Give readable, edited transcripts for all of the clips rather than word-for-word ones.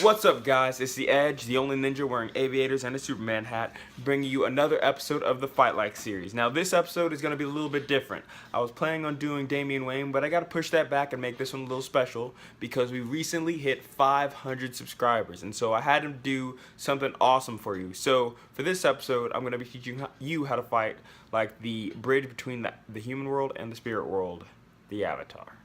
What's up, guys? It's the Edge, the only ninja wearing aviators and a Superman hat, bringing you another episode of the Fight Like series. Now, this episode is going to be a little bit different. I was planning on doing Damian Wayne, but I got to push that back and make this one a little special because we recently hit 500 subscribers, and so I had to do something awesome for you. So, for this episode, I'm going to be teaching you how to fight like the bridge between the human world and the spirit world, the Avatar.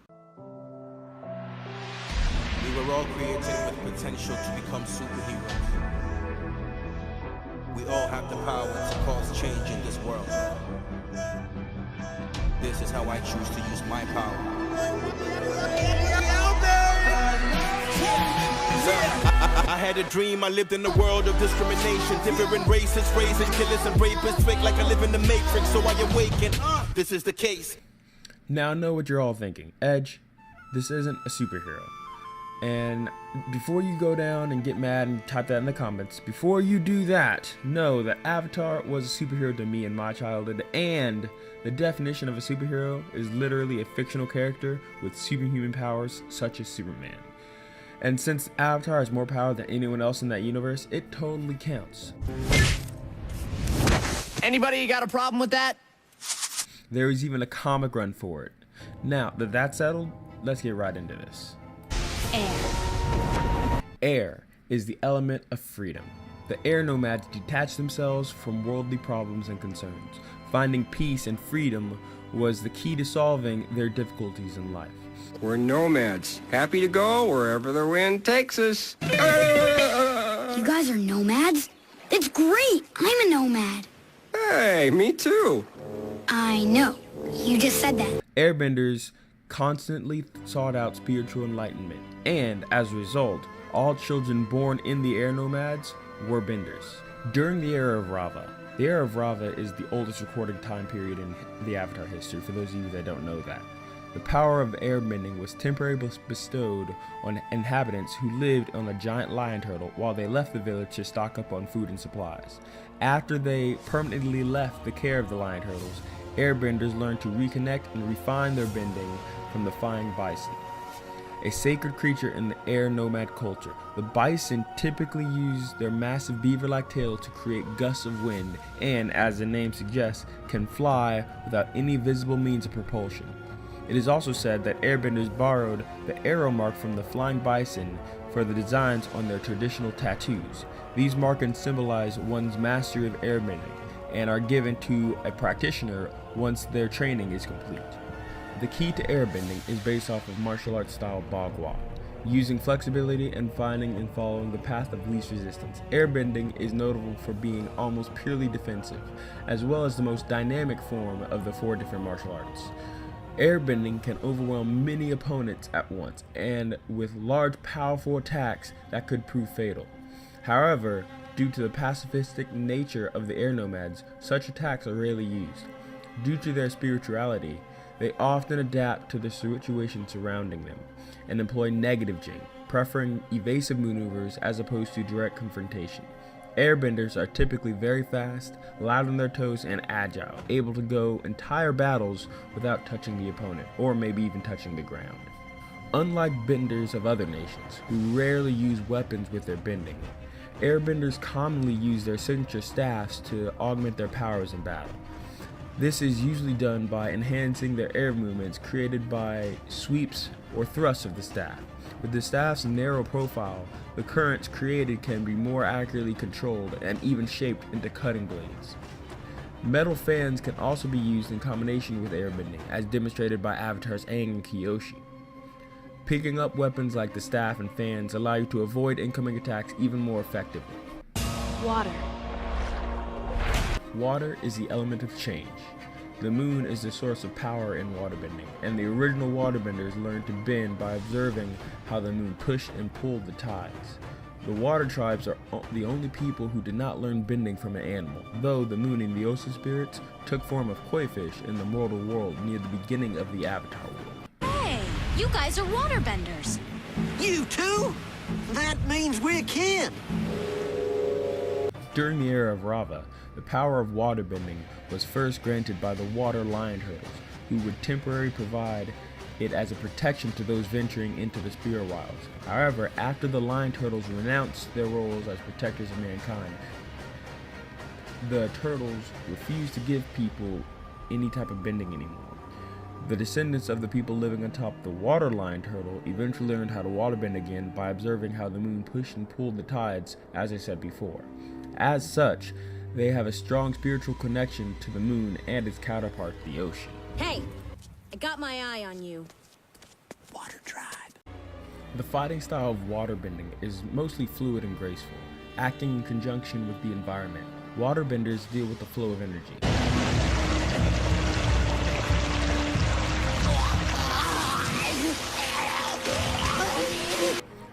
We were all created with potential to become superheroes. We all have the power to cause change in this world. This is how I choose to use my power. I had a dream, I lived in a world of discrimination. Different races, raising killers and rapists. Fake like I live in the Matrix, so I awaken. This is the case. Now I know what you're all thinking. Edge, this isn't a superhero. And before you go down and get mad and type that in the comments, before you do that, know that Avatar was a superhero to me in my childhood, and the definition of a superhero is literally a fictional character with superhuman powers such as Superman. And since Avatar has more power than anyone else in that universe, it totally counts. Anybody got a problem with that? There is even a comic run for it. Now that that's settled, let's get right into this. Air. Air is the element of freedom. The air nomads detach themselves from worldly problems and concerns. Finding peace and freedom was the key to solving their difficulties in life. We're nomads, happy to go wherever the wind takes us. You guys are nomads? That's great! I'm a nomad. Hey, me too. I know. You just said that. Airbenders constantly sought out spiritual enlightenment, and as a result, all children born in the air nomads were benders. During the era of Rava, the era of Rava is the oldest recorded time period in the Avatar history, for those of you that don't know that. The power of airbending was temporarily bestowed on inhabitants who lived on a giant lion turtle while they left the village to stock up on food and supplies. After they permanently left the care of the lion turtles, airbenders learned to reconnect and refine their bending from the flying bison, a sacred creature in the air nomad culture. The bison typically use their massive beaver-like tail to create gusts of wind and, as the name suggests, can fly without any visible means of propulsion. It is also said that airbenders borrowed the arrow mark from the flying bison for the designs on their traditional tattoos. These markings symbolize one's mastery of airbending and are given to a practitioner once their training is complete. The key to airbending is based off of martial arts style Bagua, using flexibility and finding and following the path of least resistance. Airbending is notable for being almost purely defensive, as well as the most dynamic form of the 4 different martial arts. Airbending can overwhelm many opponents at once, and with large powerful attacks that could prove fatal. However, due to the pacifistic nature of the air nomads, such attacks are rarely used. Due to their spirituality, they often adapt to the situation surrounding them and employ negative jing, preferring evasive maneuvers as opposed to direct confrontation. Airbenders are typically very fast, loud on their toes, and agile, able to go entire battles without touching the opponent, or maybe even touching the ground. Unlike benders of other nations, who rarely use weapons with their bending, airbenders commonly use their signature staffs to augment their powers in battle. This is usually done by enhancing their air movements created by sweeps or thrusts of the staff. With the staff's narrow profile, the currents created can be more accurately controlled and even shaped into cutting blades. Metal fans can also be used in combination with airbending, as demonstrated by Avatar's Aang and Kyoshi. Picking up weapons like the staff and fans allow you to avoid incoming attacks even more effectively. Water. Water is the element of change. The moon is the source of power in waterbending, and the original waterbenders learned to bend by observing how the moon pushed and pulled the tides. The water tribes are the only people who did not learn bending from an animal, though the moon and the ocean spirits took form of koi fish in the mortal world near the beginning of the Avatar world. Hey, you guys are waterbenders. You too? That means we're kin. During the era of Rava, the power of waterbending was first granted by the water lion turtles, who would temporarily provide it as a protection to those venturing into the spirit wilds. However, after the lion turtles renounced their roles as protectors of mankind, the turtles refused to give people any type of bending anymore. The descendants of the people living atop the water lion turtle eventually learned how to waterbend again by observing how the moon pushed and pulled the tides, as I said before. As such, they have a strong spiritual connection to the moon and its counterpart, the ocean. Hey, I got my eye on you. Water tribe. The fighting style of waterbending is mostly fluid and graceful, acting in conjunction with the environment. Waterbenders deal with the flow of energy.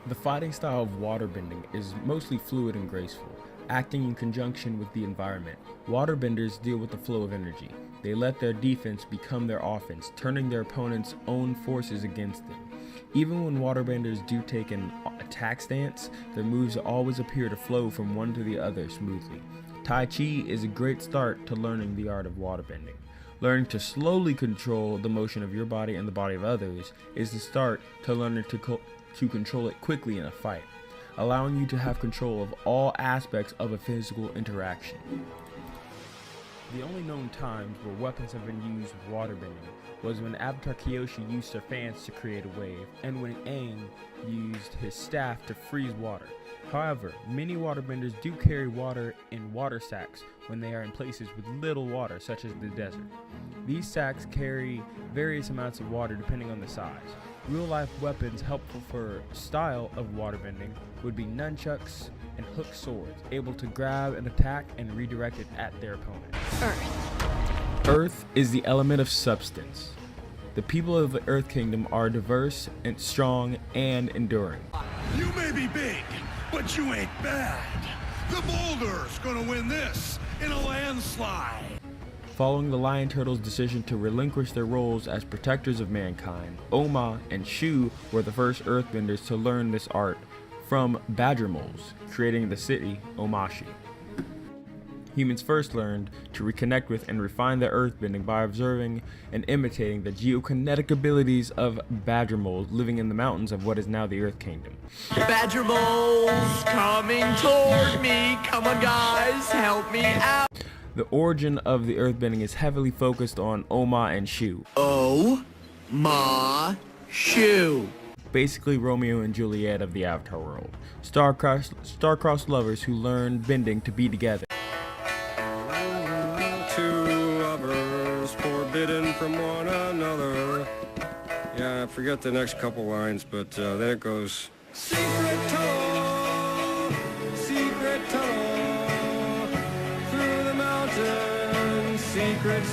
The fighting style of waterbending is mostly fluid and graceful, acting in conjunction with the environment. Waterbenders deal with the flow of energy. They let their defense become their offense, turning their opponent's own forces against them. Even when waterbenders do take an attack stance, their moves always appear to flow from one to the other smoothly. Tai Chi is a great start to learning the art of waterbending. Learning to slowly control the motion of your body and the body of others is the start to learning to control it quickly in a fight, allowing you to have control of all aspects of a physical interaction. The only known times where weapons have been used with waterbending was when Avatar Kyoshi used her fans to create a wave, and when Aang used his staff to freeze water. However, many waterbenders do carry water in water sacks when they are in places with little water, such as the desert. These sacks carry various amounts of water depending on the size. Real-life weapons helpful for style of waterbending would be nunchucks and hook swords, able to grab an attack and redirect it at their opponent. Earth is the element of substance. The people of the Earth Kingdom are diverse and strong and enduring. You may be big, but you ain't bad. The boulder's gonna win this in a landslide. Following the Lion Turtles' decision to relinquish their roles as protectors of mankind, Oma and Shu were the first earthbenders to learn this art from badger moles, creating the city Omashi. Humans first learned to reconnect with and refine their earthbending by observing and imitating the geokinetic abilities of badger moles living in the mountains of what is now the Earth Kingdom. Badger moles coming toward me. Come on, guys, help me out. The origin of the earthbending is heavily focused on Oma and Shu. Shu. Basically Romeo and Juliet of the Avatar world. Star-crossed lovers who learn bending to be together. Two lovers forbidden from one another. Yeah, I forget the next couple lines, but then it goes. Secret tunnel, through the mountains, secret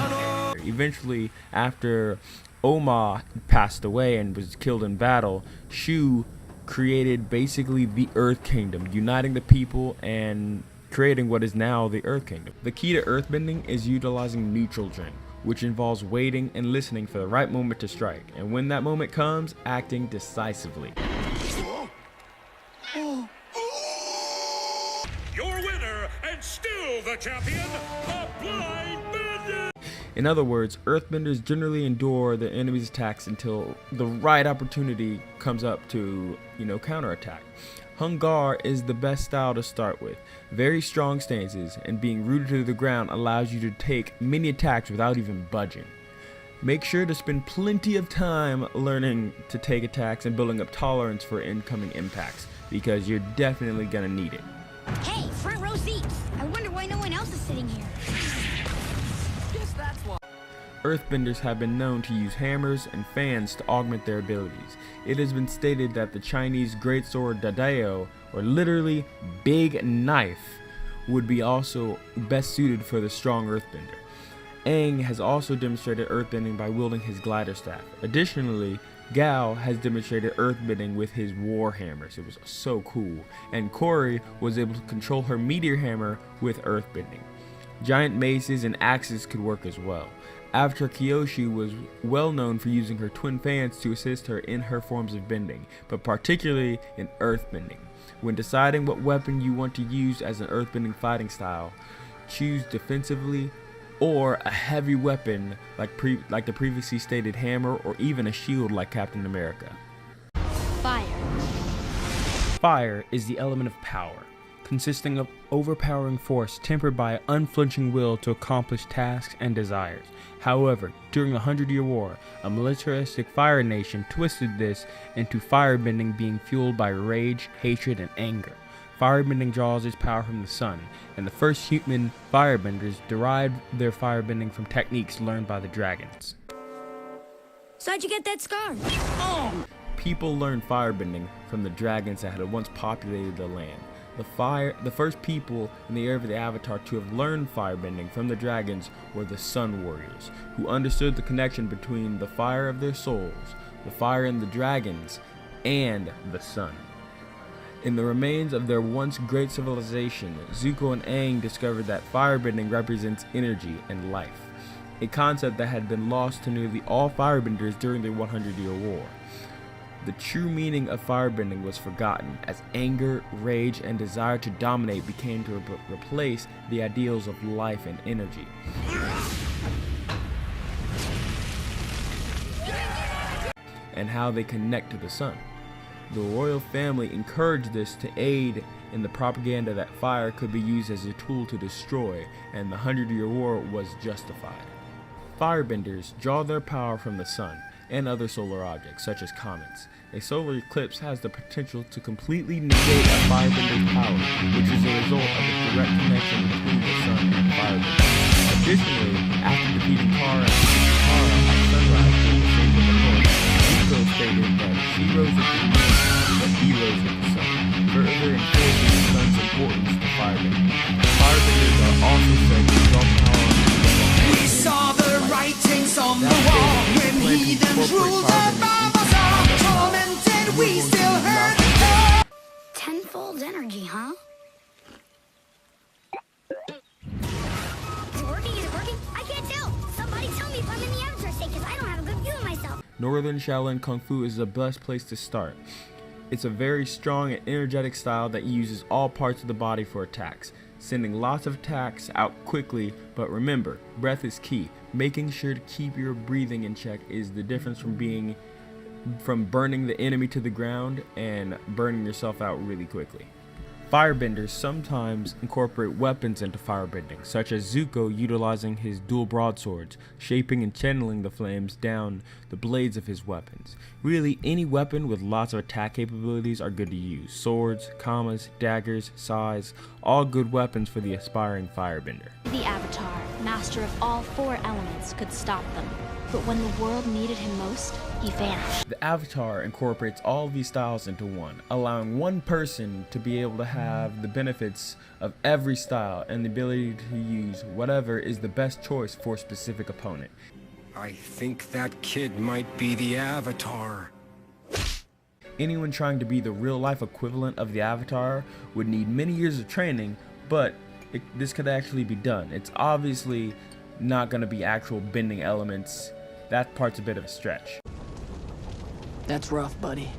tunnel. Eventually, after Oma passed away and was killed in battle, Shu created basically the Earth Kingdom, uniting the people and creating what is now the Earth Kingdom. The key to earthbending is utilizing neutral drink, which involves waiting and listening for the right moment to strike, and when that moment comes, acting decisively. Your winner and still the champion, the blind bandit. In other words, earthbenders generally endure their enemy's attacks until the right opportunity comes up to, counterattack. Hungar is the best style to start with. Very strong stances, and being rooted to the ground allows you to take many attacks without even budging. Make sure to spend plenty of time learning to take attacks and building up tolerance for incoming impacts, because you're definitely gonna need it. Hey, front row seats. I wonder why no one else is sitting here. Guess that's why. Earthbenders have been known to use hammers and fans to augment their abilities. It has been stated that the Chinese greatsword Dadao, or literally big knife, would be also best suited for the strong earthbender. Aang has also demonstrated earthbending by wielding his glider staff. Additionally, Gao has demonstrated earthbending with his war hammers. It was so cool. And Korri was able to control her meteor hammer with earthbending. Giant maces and axes could work as well. Avatar Kyoshi was well known for using her twin fans to assist her in her forms of bending, but particularly in earthbending. When deciding what weapon you want to use as an earthbending fighting style, choose defensively or a heavy weapon like the previously stated hammer, or even a shield like Captain America. Fire. Fire is the element of power, consisting of overpowering force tempered by an unflinching will to accomplish tasks and desires. However, during the 100-Year War, a militaristic fire nation twisted this into firebending, being fueled by rage, hatred, and anger. Firebending draws its power from the sun, and the first human firebenders derived their firebending from techniques learned by the dragons. So how'd you get that scar? People learned firebending from the dragons that had once populated the land. The first people in the era of the Avatar to have learned firebending from the dragons were the Sun Warriors, who understood the connection between the fire of their souls, the fire in the dragons, and the sun. In the remains of their once great civilization, Zuko and Aang discovered that firebending represents energy and life, a concept that had been lost to nearly all firebenders during the 100-Year War. The true meaning of firebending was forgotten as anger, rage, and desire to dominate became to replace the ideals of life and energy. And how they connect to the sun. The royal family encouraged this to aid in the propaganda that fire could be used as a tool to destroy, and the 100-Year War was justified. Firebenders draw their power from the sun and other solar objects, such as comets. A solar eclipse has the potential to completely negate a firebender's power, which is a result of the direct connection between the sun and firebending. Additionally, after defeating Kara at sunrise during the Siege of the North, Zuko stated that she rose with the moon, but he rose with the sun, further enforcing the sun's importance to firebending. Firebenders are also said to draw power. We saw the writings on the wall when heathens ruled the Babylon. Tormented, we still heard the Tenfold energy, huh? Is it working? Is it working? I can't tell. Somebody tell me if I'm in the Avatar state, because I don't have a good view of myself. Northern Shaolin Kung Fu is the best place to start. It's a very strong and energetic style that uses all parts of the body for attacks, sending lots of attacks out quickly, but remember, breath is key. Making sure to keep your breathing in check is the difference from burning the enemy to the ground and burning yourself out really quickly. Firebenders sometimes incorporate weapons into firebending, such as Zuko utilizing his dual broadswords, shaping and channeling the flames down the blades of his weapons. Really, any weapon with lots of attack capabilities are good to use. Swords, kamas, daggers, sais, all good weapons for the aspiring firebender. The Avatar, master of all four elements, could stop them. But when the world needed him most, he vanished. The Avatar incorporates all of these styles into one, allowing one person to be able to have the benefits of every style and the ability to use whatever is the best choice for a specific opponent. I think that kid might be the Avatar. Anyone trying to be the real-life equivalent of the Avatar would need many years of training, but this could actually be done. It's obviously not going to be actual bending elements. That part's a bit of a stretch. That's rough, buddy.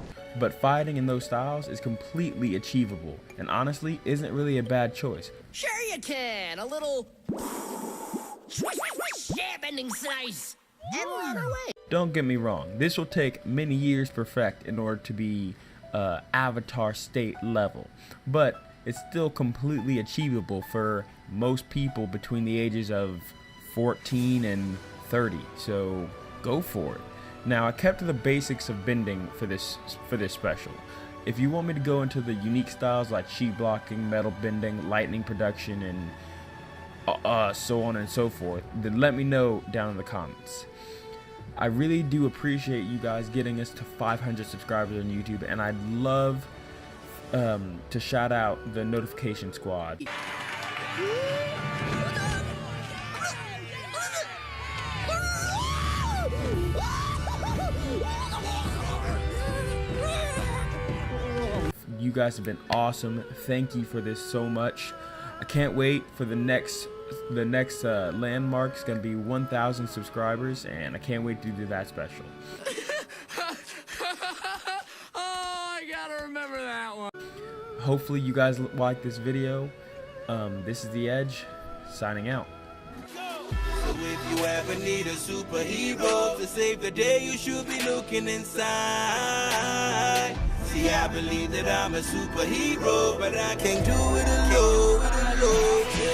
But fighting in those styles is completely achievable, and honestly isn't really a bad choice. Sure you can. A little airbending slice and run away. Don't get me wrong, this will take many years to perfect in order to be Avatar state level, but it's still completely achievable for most people between the ages of 14 and 30, so go for it. Now, I kept to the basics of bending for this special. If you want me to go into the unique styles like sheet blocking, metal bending, lightning production, and so on and so forth, then let me know down in the comments. I really do appreciate you guys getting us to 500 subscribers on YouTube, and I'd love to shout out the notification squad. You guys have been awesome. Thank you for this so much. I can't wait for the next landmark. It's gonna be 1,000 subscribers, and I can't wait to do that special. Oh, I gotta remember that one. Hopefully you guys like this video. This is The Edge, signing out. Go. ever need a superhero to save the day, you should be looking inside. See, I believe that I'm a superhero, but I can't do it alone.